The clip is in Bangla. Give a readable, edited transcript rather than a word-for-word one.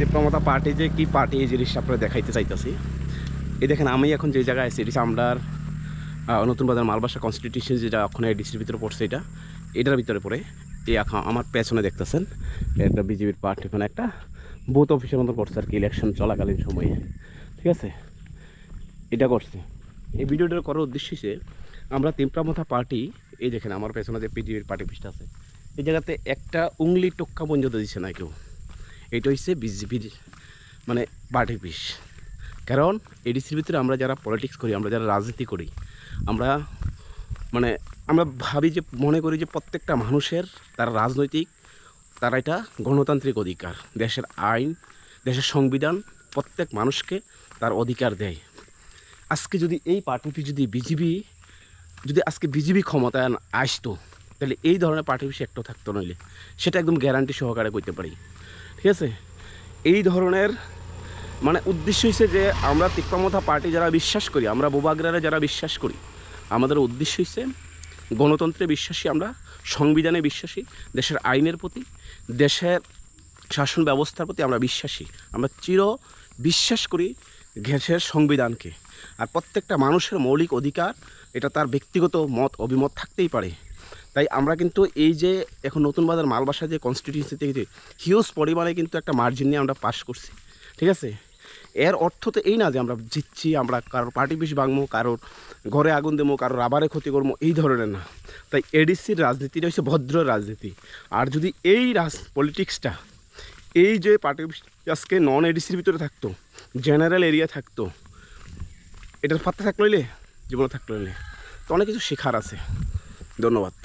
প্রমতা পার্টি যে কি পার্টি এই জিনিসটা আপনারা দেখাইতে চাইতেছি। এই দেখেন আমি এখন যে জায়গায় আছি এটা আমরার নতুন বাজার মালবাসা কনস্টিটিউশন যেটা ওখানে ডিস্ট্রিক্টের ভিতরে পড়ছে এটার ভিতরে পড়ে এই এখন আমার পেছনে দেখতেছেন একটা বিজেপির পার্টি মানে একটা বুথ অফিসের মতো করছে আর কি ইলেকশন চলাকালীন সময়ে। ঠিক আছে, এটা করছে। এই ভিডিওটা করার উদ্দেশ্য হচ্ছে আমরা তিনপ্রামথা পার্টি এই দেখেন আমার পেছনে যে বিজেপির পার্টি অফিসটা আছে এই জায়গাতে একটা উংলি টোক্কা পর্যন্ত দিচ্ছে না কেউ। এটা হচ্ছে বিজেপির মানে পার্টি অফিস। কারণ এডিসির ভিতরে আমরা যারা পলিটিক্স করি, আমরা যারা রাজনীতি করি, আমরা মানে আমরা ভাবি যে মনে করি যে প্রত্যেকটা মানুষের তার রাজনৈতিক তার এটা গণতান্ত্রিক অধিকার, দেশের আইন, দেশের সংবিধান প্রত্যেক মানুষকে তার অধিকার দেয়। আজকে যদি এই পার্টি যদি আজকে বিজেপি ক্ষমতায় আসতো তাহলে এই ধরনের পার্টি অফিস একটাও থাকতো, নইলে সেটা একদম গ্যারান্টি সহকারে করতে পারি। ঠিক আছে, এই ধরনের মানে উদ্দেশ্য হচ্ছে যে আমরা তিপ্রামথা পার্টি যারা বিশ্বাস করি, আমরা বোবাগ্রারে যারা বিশ্বাস করি, আমাদের উদ্দেশ্য হচ্ছে গণতন্ত্রে বিশ্বাসী, আমরা সংবিধানে বিশ্বাসী, দেশের আইনের প্রতি, দেশের শাসন ব্যবস্থার প্রতি আমরা বিশ্বাসী। আমরা বিশ্বাস করি দেশের সংবিধানকে। আর প্রত্যেকটা মানুষের মৌলিক অধিকার, এটা তার ব্যক্তিগত মত অভিমত থাকতেই পারে। তাই আমরা কিন্তু এই যে এখন নতুন বাজার মালবাসা যে কনস্টিটিউয়েন্সি থেকে হিউজ পরিমাণে কিন্তু একটা মার্জিন নিয়ে আমরা পাস করছি। ঠিক আছে, এর অর্থ তো এই না যে আমরা জিতছি, আমরা কারোর পার্টি পিস ভাঙবো, কারোর ঘরে আগুন দেবো, কারোর রাবারে ক্ষতি করবো, এই ধরনের না। তাই এডিসির রাজনীতিটা হচ্ছে ভদ্র রাজনীতি। আর যদি এই পলিটিক্সটা এই যে পার্টি আজকে নন এডিসির ভিতরে থাকতো, জেনারেল এরিয়া থাকতো, এটার পাত্তা থাকলে জীবনে থাকলে তো অনেক কিছু শেখার আছে। ধন্যবাদ।